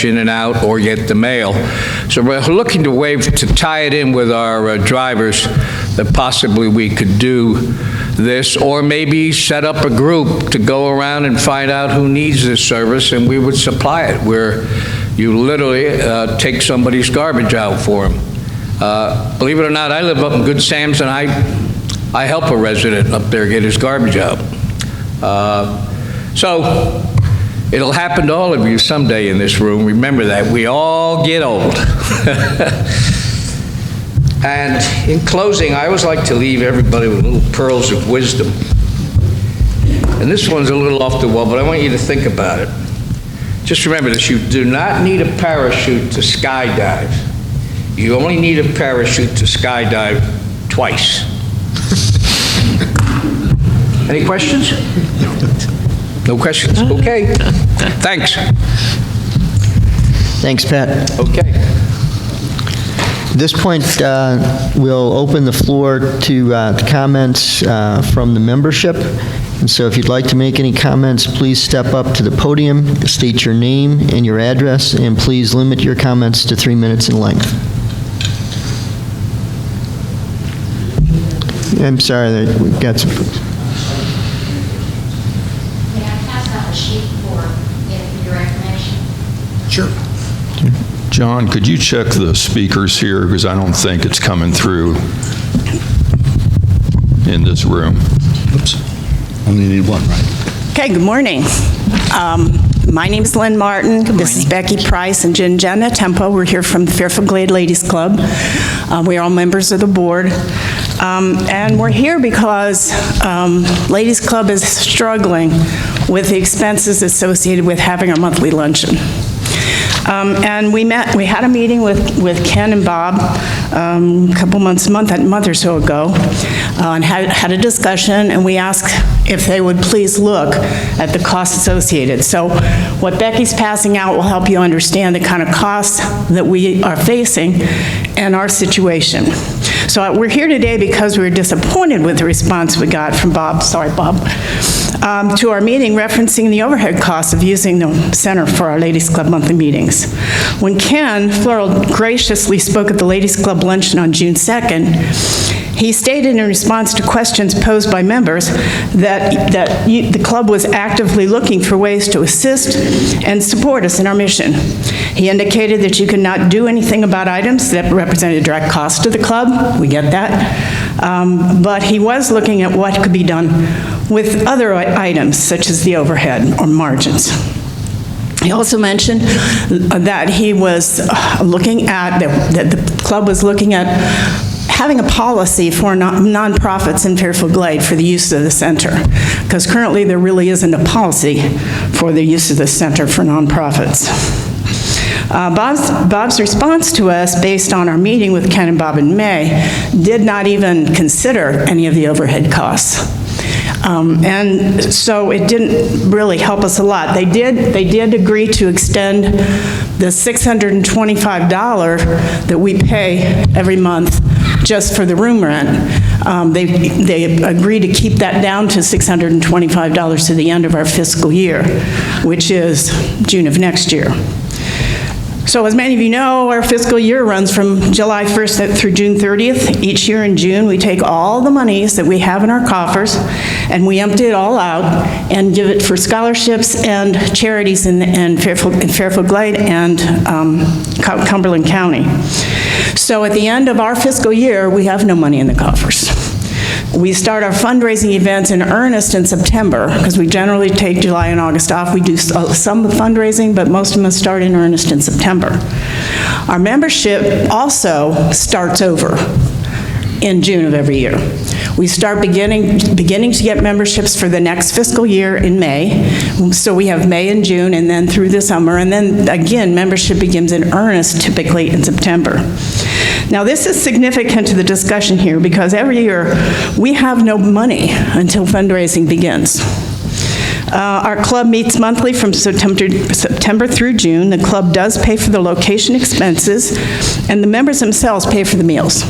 in and out or get the mail. So we're looking to tie it in with our drivers, that possibly we could do this, or maybe set up a group to go around and find out who needs this service, and we would supply it, where you literally take somebody's garbage out for them. Believe it or not, I live up in Good Sam's, and I help a resident up there get his garbage out. So it'll happen to all of you someday in this room. Remember that. We all get old. And in closing, I always like to leave everybody with little pearls of wisdom. And this one's a little off the wall, but I want you to think about it. Just remember this: you do not need a parachute to skydive. You only need a parachute to skydive twice. Any questions? No questions? Okay. Thanks. Thanks, Pat. Okay. At this point, we'll open the floor to comments from the membership. And so if you'd like to make any comments, please step up to the podium, state your name and your address, and please limit your comments to 3 minutes in length. I'm sorry that we've got some folks. May I pass out a sheet for your information? Sure. John, could you check the speakers here, because I don't think it's coming through in this room. Oops. Only need one, right? Okay, good morning. My name is Lynn Martin. This is Becky Price and Jenna Tempo. We're here from the Fairfield Glade Ladies Club. We are all members of the board. And we're here because Ladies Club is struggling with the expenses associated with having our monthly luncheon. And we had a meeting with Ken and Bob a month or so ago, and had a discussion, and we asked if they would please look at the costs associated. So what Becky's passing out will help you understand the kind of costs that we are facing and our situation. So we're here today because we were disappointed with the response we got from Bob, to our meeting referencing the overhead costs of using the center for our Ladies Club monthly meetings. When Ken Floral graciously spoke at the Ladies Club luncheon on June 2nd, he stated in response to questions posed by members that the club was actively looking for ways to assist and support us in our mission. He indicated that you could not do anything about items that represented direct cost to the club. We get that. But he was looking at what could be done with other items, such as the overhead or margins. He also mentioned that he was looking at, that the club was looking at having a policy for nonprofits in Fairfield Glade for the use of the center, because currently there really isn't a policy for the use of the center for nonprofits. Bob's response to us, based on our meeting with Ken and Bob in May, did not even consider any of the overhead costs. And so it didn't really help us a lot. They did agree to extend the $625 that we pay every month just for the room rent. They agreed to keep that down to $625 to the end of our fiscal year, which is June of next year. So as many of you know, our fiscal year runs from July 1st through June 30th. Each year in June, we take all the monies that we have in our coffers and we empty it all out and give it for scholarships and charities in Fairfield Glade and Cumberland County. So at the end of our fiscal year, we have no money in the coffers. We start our fundraising events in earnest in September, because we generally take July and August off. We do some fundraising, but most of them start in earnest in September. Our membership also starts over in June of every year. We start beginning to get memberships for the next fiscal year in May. So we have May and June, and then through the summer, and then again, membership begins in earnest typically in September. Now this is significant to the discussion here, because every year we have no money until fundraising begins. Our club meets monthly from September through June. The club does pay for the location expenses, and the members themselves pay for the meals.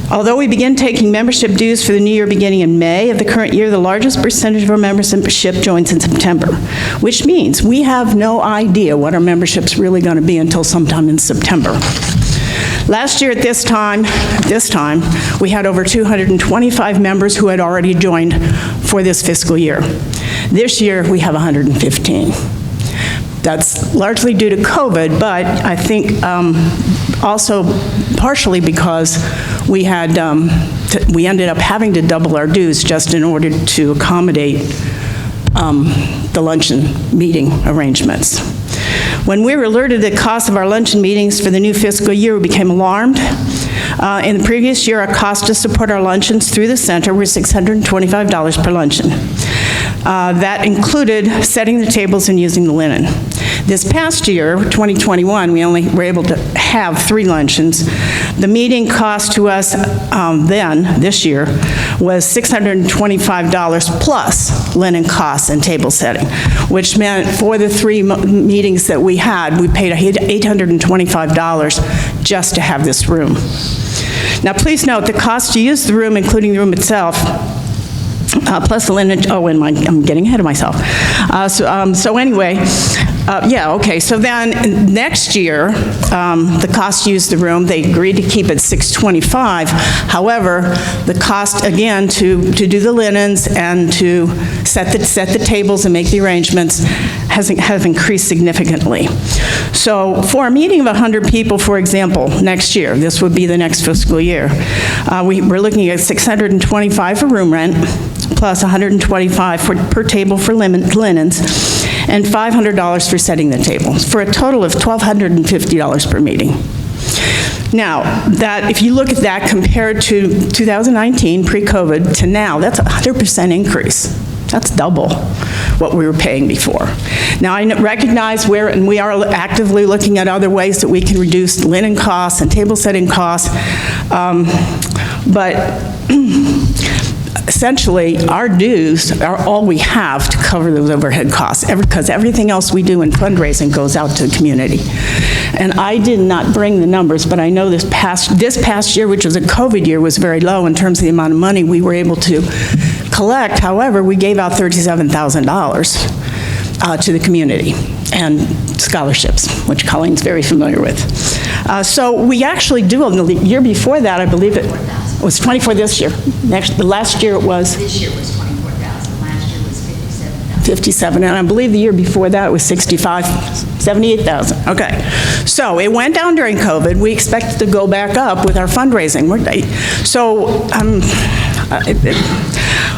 Although we begin taking membership dues for the new year beginning in May of the current year, the largest percentage of our membership joins in September, which means we have no idea what our membership's really going to be until sometime in September. Last year at this time, we had over 225 members who had already joined for this fiscal year. This year, we have 115. That's largely due to COVID, but I think also partially because we ended up having to double our dues just in order to accommodate the luncheon meeting arrangements. When we were alerted to the cost of our luncheon meetings for the new fiscal year, we became alarmed. In the previous year, our cost to support our luncheons through the center were $625 per luncheon. That included setting the tables and using the linen. This past year, 2021, we only were able to have 3 luncheons. The meeting cost to us this year, was $625 plus linen costs and table setting, which meant for the 3 meetings that we had, we paid $825 just to have this room. Now, please note, the cost to use the room, including the room itself, plus the linen, I'm getting ahead of myself. So anyway, so then next year, the cost to use the room, they agreed to keep it $625. However, the cost, again, to do the linens and to set the tables and make the arrangements has increased significantly. So for a meeting of 100 people, for example, next year, this would be the next fiscal year, we're looking at $625 for room rent, plus $125 per table for linens, and $500 for setting the tables, for a total of $1,250 per meeting. Now, if you look at that compared to 2019, pre-COVID, to now, that's a 100% increase. That's double what we were paying before. Now, I recognize and we are actively looking at other ways that we can reduce linen costs and table setting costs, but essentially, our dues are all we have to cover those overhead costs, because everything else we do in fundraising goes out to the community. And I did not bring the numbers, but I know this past year, which was a COVID year, was very low in terms of the amount of money we were able to collect. However, we gave out $37,000 to the community and scholarships, which Colleen's very familiar with. So we actually do, the year before that, I believe it was 24 this year. The last year it was? This year was 24,000, last year was 57,000. 57, and I believe the year before that was 78,000. Okay. So it went down during COVID. We expect to go back up with our fundraising. So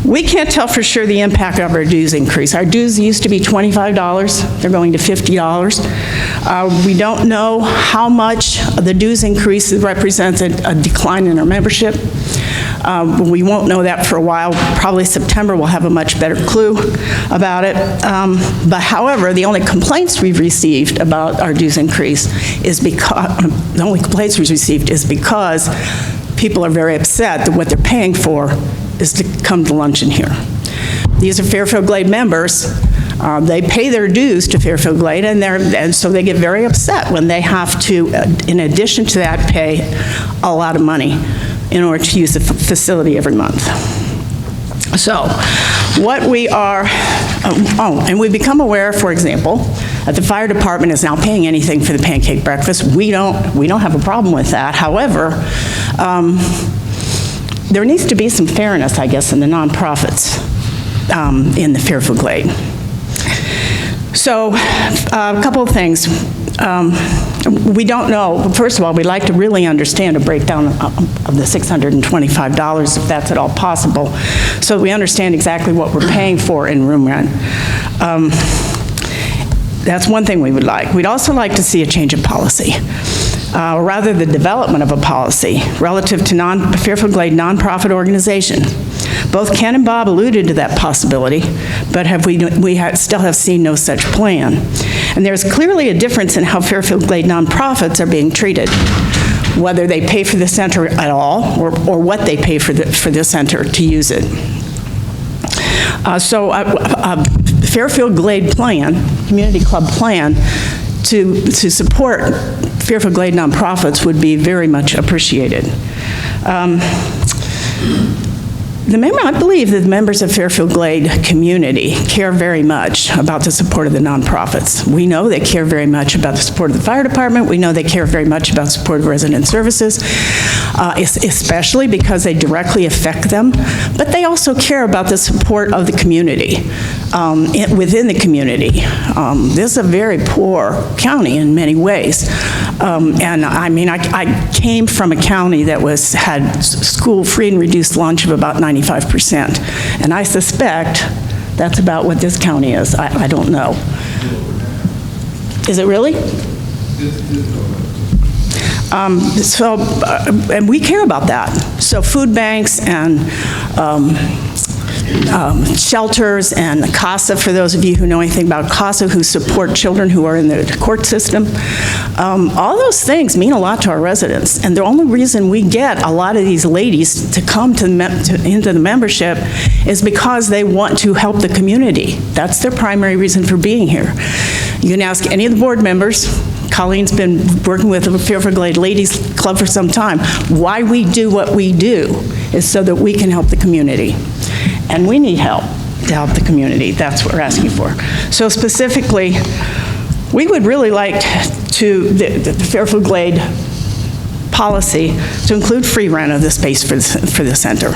we can't tell for sure the impact of our dues increase. Our dues used to be $25. They're going to $50. We don't know how much the dues increase represents a decline in our membership. We won't know that for a while. Probably September we'll have a much better clue about it. But however, the only complaints we've received about our dues increase is because people are very upset that what they're paying for is to come to luncheon here. These are Fairfield Glade members. They pay their dues to Fairfield Glade, and so they get very upset when they have to, in addition to that, pay a lot of money in order to use the facility every month. So, what we are, and we've become aware, for example, that the fire department is now paying anything for the pancake breakfast. We don't have a problem with that. However, there needs to be some fairness, I guess, in the nonprofits in the Fairfield Glade. So, a couple of things. We don't know, first of all, we'd like to really understand a breakdown of the $625, if that's at all possible, so we understand exactly what we're paying for in room rent. That's one thing we would like. We'd also like to see a change of policy, or rather the development of a policy relative to Fairfield Glade nonprofit organization. Both Ken and Bob alluded to that possibility, but we still have seen no such plan. And there's clearly a difference in how Fairfield Glade nonprofits are being treated, whether they pay for the center at all or what they pay for the center to use it. The Fairfield Glade plan, community club plan, to support Fairfield Glade nonprofits would be very much appreciated. I believe that the members of Fairfield Glade community care very much about the support of the nonprofits. We know they care very much about the support of the fire department. We know they care very much about the support of resident services, especially because they directly affect them. But they also care about the support of the community, within the community. This is a very poor county in many ways. And I mean, I came from a county that had school free and reduced lunch of about 95%. And I suspect that's about what this county is. I don't know. Is it really? And we care about that. So food banks and shelters and CASA, for those of you who know anything about CASA, who support children who are in the court system. All those things mean a lot to our residents, and the only reason we get a lot of these ladies to come into the membership is because they want to help the community. That's their primary reason for being here. You can ask any of the board members. Colleen's been working with the Fairfield Glade Ladies Club for some time. Why we do what we do is so that we can help the community. And we need help to help the community. That's what we're asking for. So specifically, we would really like the Fairfield Glade policy to include free rent of the space for the center.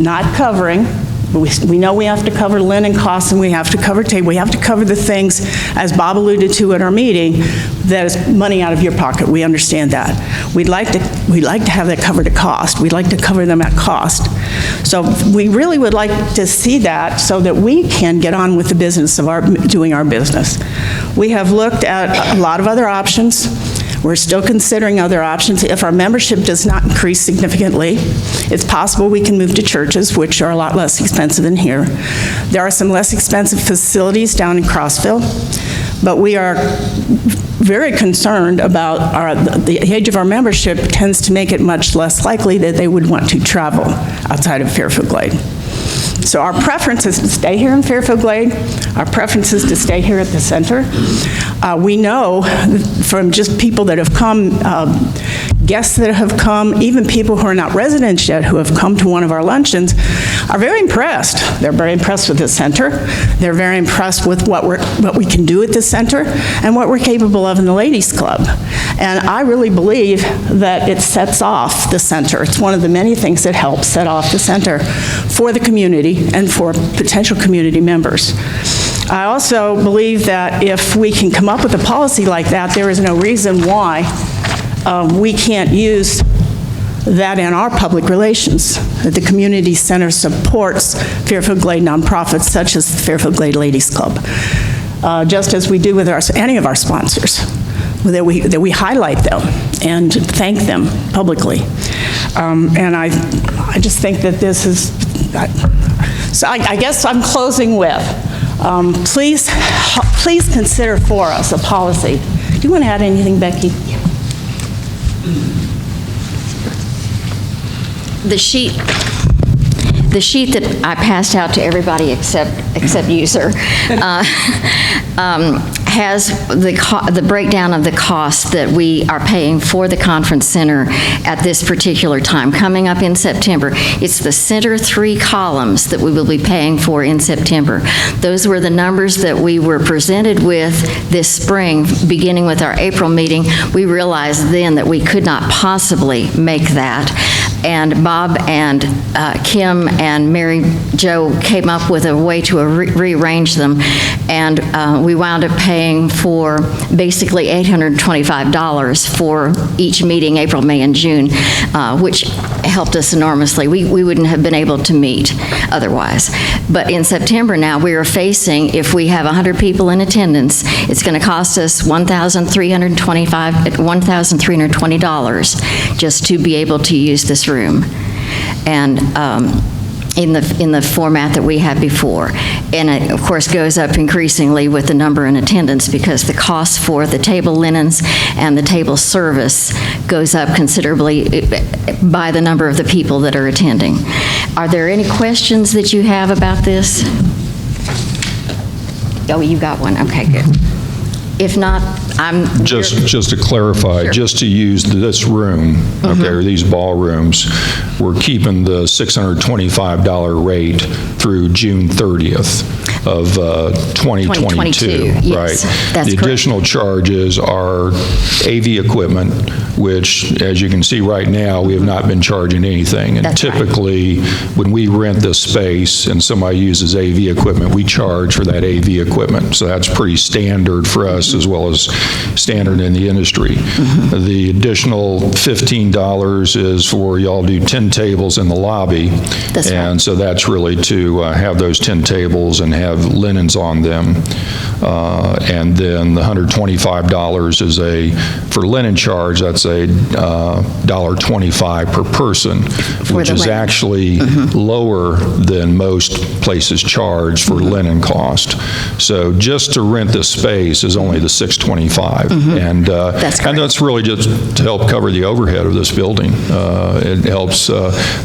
Not covering, we know we have to cover linen costs and we have to cover table. We have to cover the things, as Bob alluded to at our meeting, that is money out of your pocket. We understand that. We'd like to have that covered at cost. We'd like to cover them at cost. So we really would like to see that so that we can get on with the business of doing our business. We have looked at a lot of other options. We're still considering other options. If our membership does not increase significantly, it's possible we can move to churches, which are a lot less expensive than here. There are some less expensive facilities down in Crossville, but we are very concerned about the age of our membership tends to make it much less likely that they would want to travel outside of Fairfield Glade. So our preference is to stay here in Fairfield Glade. Our preference is to stay here at the center. We know from just people that have come, guests that have come, even people who are not residents yet who have come to one of our luncheons are very impressed. They're very impressed with the center. They're very impressed with what we can do at the center and what we're capable of in the Ladies Club. And I really believe that it sets off the center. It's one of the many things that helps set off the center for the community and for potential community members. I also believe that if we can come up with a policy like that, there is no reason why we can't use that in our public relations, that the community center supports Fairfield Glade nonprofits such as the Fairfield Glade Ladies Club, just as we do with any of our sponsors, that we highlight them and thank them publicly. And I just think that this is, so I guess I'm closing with, please consider for us a policy. Do you want to add anything, Becky? The sheet that I passed out to everybody except you, sir, has the breakdown of the cost that we are paying for the conference center at this particular time, coming up in September. It's the center 3 columns that we will be paying for in September. Those were the numbers that we were presented with this spring, beginning with our April meeting. We realized then that we could not possibly make that. And Bob and Kim and Mary Jo came up with a way to rearrange them, and we wound up paying for basically $825 for each meeting, April, May, and June, which helped us enormously. We wouldn't have been able to meet otherwise. But in September now, we are facing, if we have 100 people in attendance, it's going to cost us $1,320 just to be able to use this room. And in the format that we had before. And it, of course, goes up increasingly with the number in attendance because the cost for the table linens and the table service goes up considerably by the number of the people that are attending. Are there any questions that you have about this? Oh, you got one. Okay, good. If not, Just to clarify, Sure. just to use this room, okay, or these ballrooms, we're keeping the $625 rate through June 30th of 2022. Yes, Right. that's The correct. additional charges are AV equipment, which, as you can see right now, we have not been charging anything. And That's right. typically, when we rent this space and somebody uses AV equipment, we charge for that AV equipment. So that's pretty standard for us as well as standard in the industry. The additional $15 is for y'all do 10 tables in the lobby. That's right. And so that's really to have those 10 tables and have linens on them. And then the $125 is for linen charge, that's a $1.25 per person, which the is linen. actually lower than most places charge for linen cost. So just to rent this space is only the $625. And That's correct. and that's really just to help cover the overhead of this building. It helps,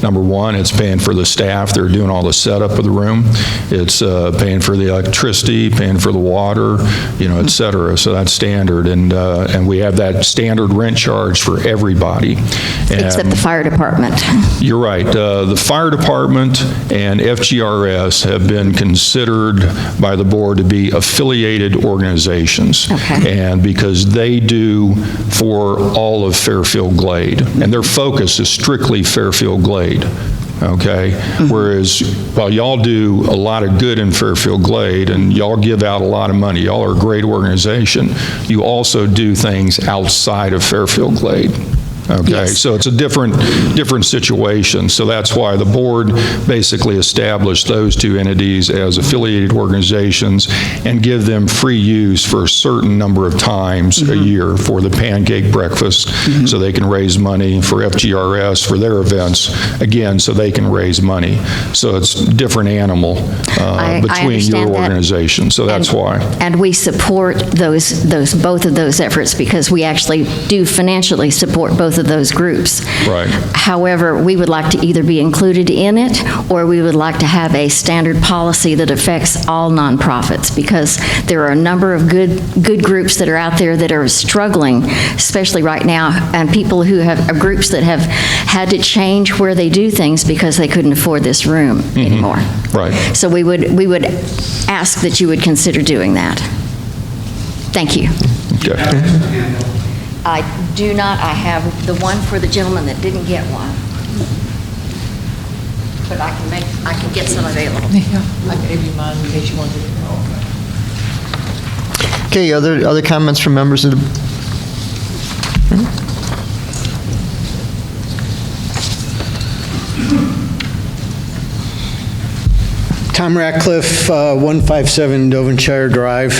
number one, it's paying for the staff that are doing all the setup of the room. It's paying for the electricity, paying for the water, et cetera. So that's standard. And we have that standard rent charge for everybody. Except And the fire department. you're right. The fire department and FGRS have been considered by the board to be affiliated organizations. Okay. And because they do for all of Fairfield Glade, and their focus is strictly Fairfield Glade. Okay? Whereas while y'all do a lot of good in Fairfield Glade and y'all give out a lot of money, y'all are a great organization, you also do things outside of Fairfield Glade. Okay, Yes. so it's a different situation. So that's why the board basically established those two entities as affiliated organizations and give them free use for a certain number of times a year for the pancake breakfast, so they can raise money, for FGRS for their events, again, so they can raise money. So it's a different animal I between your understand that. organization. So that's And- why. And we support both of those efforts because we actually do financially support both of those groups. Right. However, we would like to either be included in it, or we would like to have a standard policy that affects all nonprofits, because there are a number of good groups that are out there that are struggling, especially right now, and people who have, groups that have had to change where they do things because they couldn't afford this room anymore. Right. So we would ask that you would consider doing that. Thank you. Okay. I do not, I have the one for the gentleman that didn't get one. But I can get some available. Yeah, I gave you mine in case you wanted it. Okay, other comments from members of the? Tom Ratcliffe, 157 Devonshire Drive.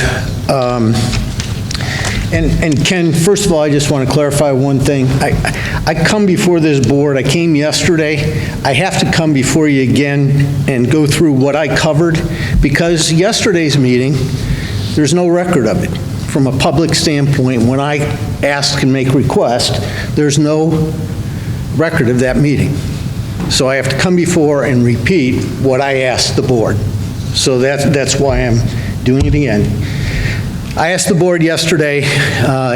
And Ken, first of all, I just want to clarify one thing. I come before this board, I came yesterday, I have to come before you again and go through what I covered, because yesterday's meeting, there's no record of it. From a public standpoint, when I ask and make requests, there's no record of that meeting. So I have to come before and repeat what I asked the board. So that's why I'm doing it again. I asked the board yesterday,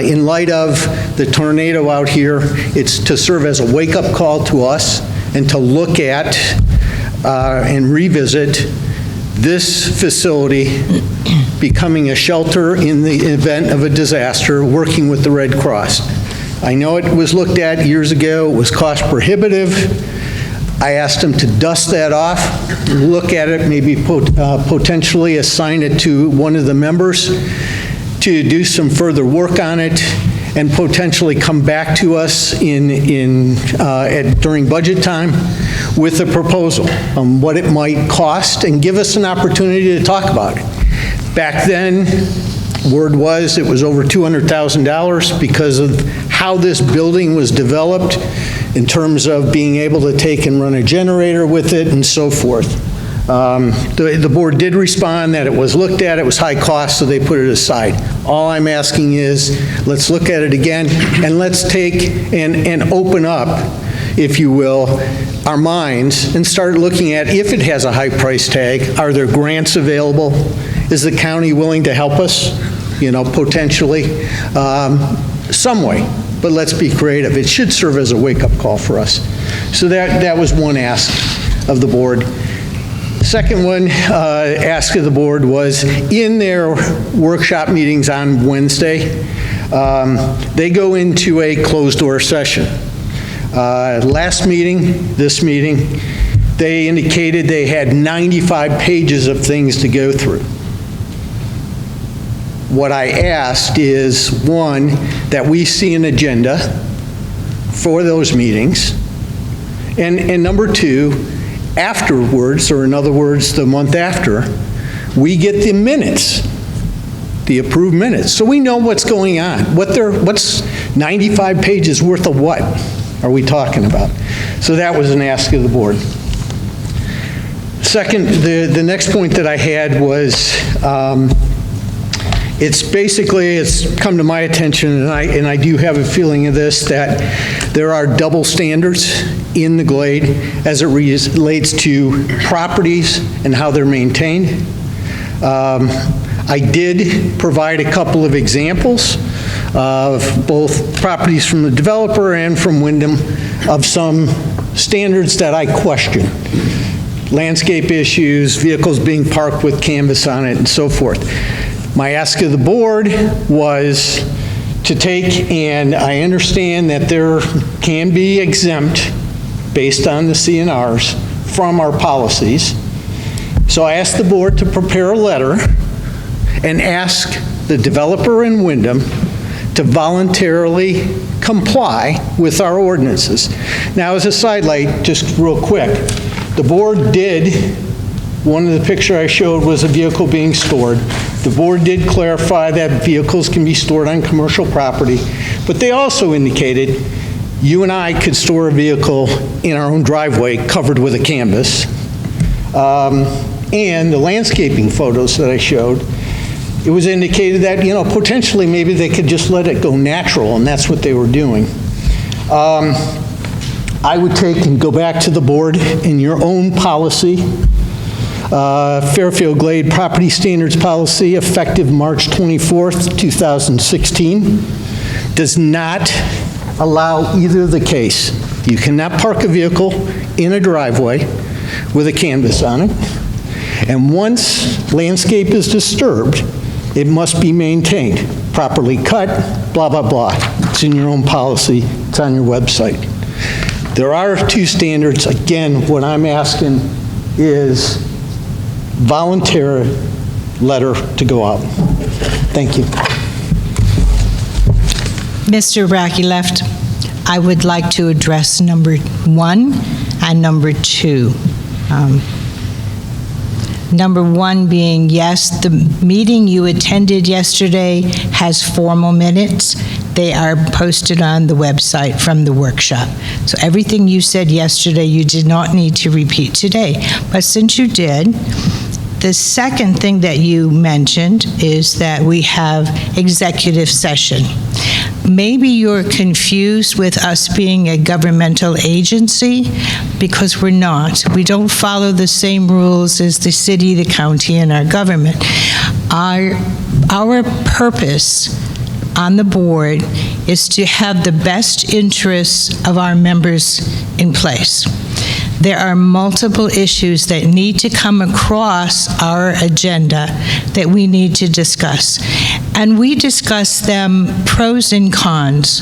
in light of the tornado out here, it's to serve as a wake-up call to us and to look at and revisit this facility becoming a shelter in the event of a disaster, working with the Red Cross. I know it was looked at years ago, it was cost prohibitive. I asked them to dust that off, look at it, maybe potentially assign it to one of the members to do some further work on it, and potentially come back to us during budget time with a proposal on what it might cost, and give us an opportunity to talk about it. Back then, word was it was over $200,000 because of how this building was developed in terms of being able to take and run a generator with it and so forth. The board did respond that it was looked at, it was high cost, so they put it aside. All I'm asking is, let's look at it again, and let's take and open up, if you will, our minds and start looking at, if it has a high price tag, are there grants available? Is the county willing to help us? potentially, some way. But let's be creative. It should serve as a wake-up call for us. So that was one ask of the board. Second one, ask of the board was, in their workshop meetings on Wednesday, they go into a closed-door session. Last meeting, this meeting, they indicated they had 95 pages of things to go through. What I asked is, one, that we see an agenda for those meetings, and number two, afterwards, or in other words, the month after, we get the minutes, the approved minutes, so we know what's going on. What's 95 pages worth of what are we talking about? So that was an ask of the board. Second, the next point that I had was, it's come to my attention, and I do have a feeling of this, that there are double standards in the Glade as it relates to properties and how they're maintained. I did provide a couple of examples of both properties from the developer and from Wyndham of some standards that I question. Landscape issues, vehicles being parked with canvas on it, and so forth. My ask of the board was to take, and I understand that there can be exempt based on the CNRs from our policies. So I asked the board to prepare a letter and ask the developer in Wyndham to voluntarily comply with our ordinances. Now, as a sidelight, just real quick, the board did, one of the pictures I showed was a vehicle being stored. The board did clarify that vehicles can be stored on commercial property, but they also indicated you and I could store a vehicle in our own driveway covered with a canvas. And the landscaping photos that I showed, it was indicated that, potentially maybe they could just let it go natural, and that's what they were doing. I would take and go back to the board in your own policy, Fairfield Glade Property Standards Policy, effective March 24th, 2016, does not allow either the case. You cannot park a vehicle in a driveway with a canvas on it, and once landscape is disturbed, it must be maintained, properly cut, blah, blah, blah. It's in your own policy, it's on your website. There are two standards. Again, what I'm asking is voluntary letter to go out. Thank you. Mr. Brackey left. I would like to address number 1 and number 2. Number 1 being, yes, the meeting you attended yesterday has formal minutes. They are posted on the website from the workshop. So everything you said yesterday, you did not need to repeat today. But since you did, the second thing that you mentioned is that we have executive session. Maybe you're confused with us being a governmental agency, because we're not. We don't follow the same rules as the city, the county, and our government. Our purpose on the board is to have the best interests of our members in place. There are multiple issues that need to come across our agenda that we need to discuss. And we discuss them, pros and cons.